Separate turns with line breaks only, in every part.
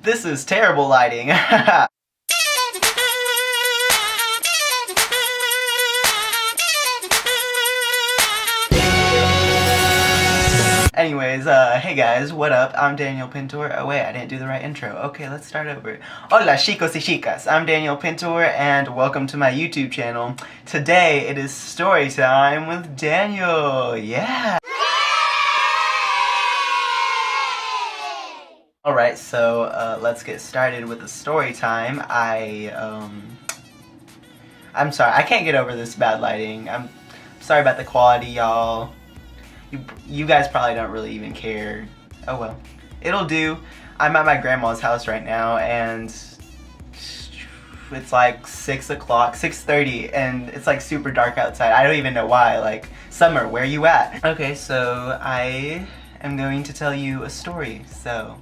This is terrible lighting. Anyways, hey guys, what up? I'm Daniel Pintor. Oh wait, I didn't do the right intro. Okay, let's start over. Hola chicos y chicas, I'm Daniel Pintor and welcome to my YouTube channel. Today it is story time with Daniel. Yeah! Alright, so let's get started with the story time. I'm sorry, I can't get over this bad lighting. I'm sorry about the quality, y'all. You guys probably don't really even care. Oh well. It'll do. I'm at my grandma's house right now and it's like 6 o'clock, 6:30, and it's like super dark outside. I don't even know why. Like, summer, where you at? Okay, so I am going to tell you a story. So,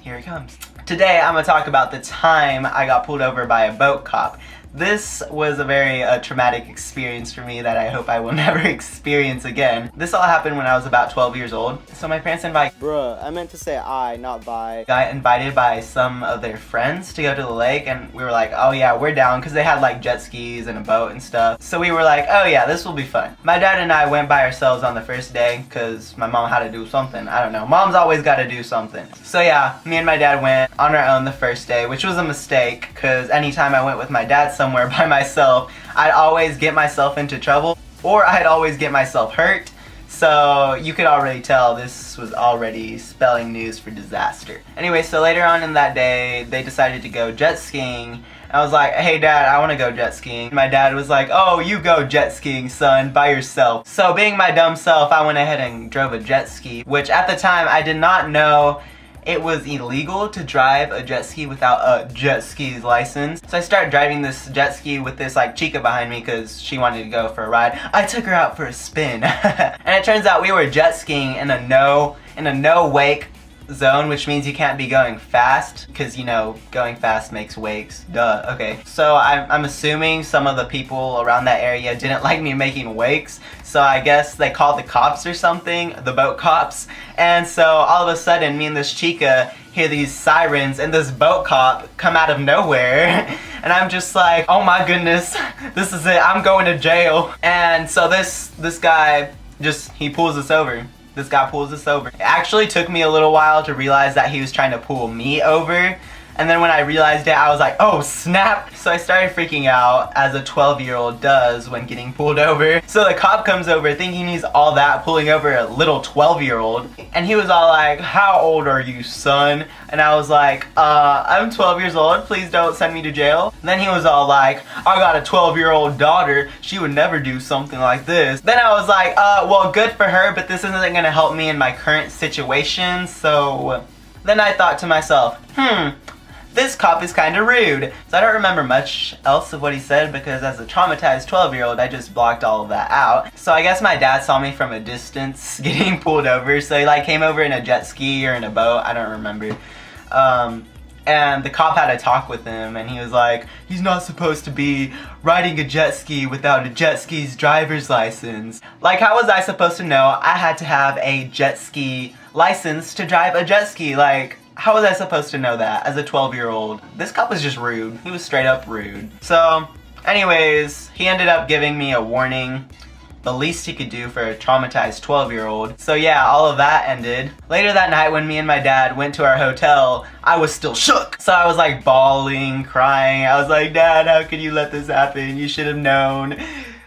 here it comes. Today I'm gonna talk about the time I got pulled over by a boat cop. This was a very traumatic experience for me that I hope I will never experience again. This all happened when I was about 12 years old. So my parents invited—
Bruh, I meant to say I, not by.
Got invited by some of their friends to go to the lake, and we were like, oh yeah, we're down, because they had like jet skis and a boat and stuff. So we were like, oh yeah, this will be fun. My dad and I went by ourselves on the first day because my mom had to do something. I don't know. Mom's always got to do something. So yeah, me and my dad went on our own the first day, which was a mistake because anytime I went with my dad somewhere by myself, I'd always get myself into trouble or I'd always get myself hurt. So you could already tell this was already spelling news for disaster. Anyway, so later on in that day, they decided to go jet skiing. I was like, hey dad, I want to go jet skiing. My dad was like, oh, you go jet skiing, son, by yourself. So being my dumb self, I went ahead and drove a jet ski, which at the time I did not know it was illegal to drive a jet ski without a jet ski's license. So I started driving this jet ski with this like chica behind me because she wanted to go for a ride. I took her out for a spin. And it turns out we were jet skiing in a no wake zone, which means you can't be going fast because, you know, going fast makes wakes. Duh. Okay. So I'm assuming some of the people around that area didn't like me making wakes. So I guess they called the cops or something, the boat cops. And so all of a sudden, me and this chica hear these sirens and this boat cop come out of nowhere. And I'm just like, oh my goodness, this is it. I'm going to jail. And so this guy he pulls us over. This guy pulls us over. It actually took me a little while to realize that he was trying to pull me over. And then when I realized it, I was like, oh snap. So I started freaking out, as a 12-year-old does when getting pulled over. So the cop comes over thinking he's all that, pulling over a little 12-year-old. And he was all like, how old are you, son? And I was like, I'm 12 years old, please don't send me to jail. And then he was all like, I got a 12-year-old daughter, she would never do something like this. Then I was like, well, good for her, but this isn't gonna help me in my current situation. So then I thought to myself, this cop is kind of rude. So I don't remember much else of what he said because as a traumatized 12-year-old, I just blocked all of that out. So I guess my dad saw me from a distance getting pulled over. So he like came over in a jet ski or in a boat, I don't remember. And the cop had a talk with him and he was like, he's not supposed to be riding a jet ski without a jet ski's driver's license. Like, how was I supposed to know I had to have a jet ski license to drive a jet ski? Like, how was I supposed to know that as a 12-year-old? This cop was just rude. He was straight up rude. So, anyways, he ended up giving me a warning. The least he could do for a traumatized 12-year-old. So yeah, all of that ended. Later that night when me and my dad went to our hotel, I was still shook. So I was like bawling, crying. I was like, Dad, how could you let this happen? You should have known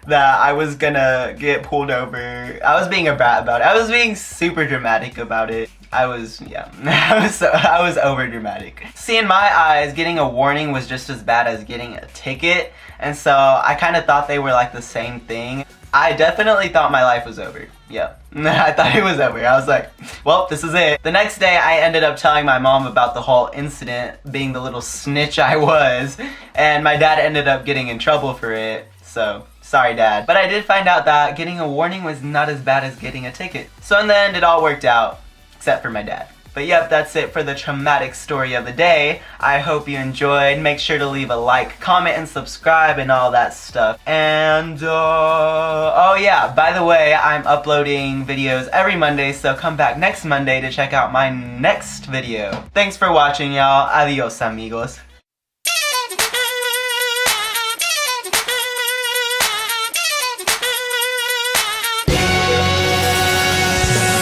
that I was gonna get pulled over. I was being a brat about it. I was being super dramatic about it. I was over dramatic. See, in my eyes, getting a warning was just as bad as getting a ticket. And so I kind of thought they were like the same thing. I definitely thought my life was over. Yeah, I thought it was over. I was like, well, this is it. The next day, I ended up telling my mom about the whole incident, being the little snitch I was. And my dad ended up getting in trouble for it. So, sorry, Dad. But I did find out that getting a warning was not as bad as getting a ticket. So in the end, it all worked out. Except for my dad. But yep, that's it for the traumatic story of the day. I hope you enjoyed. Make sure to leave a like, comment, and subscribe and all that stuff. And, oh yeah, by the way, I'm uploading videos every Monday, so come back next Monday to check out my next video. Thanks for watching, y'all. Adios, amigos.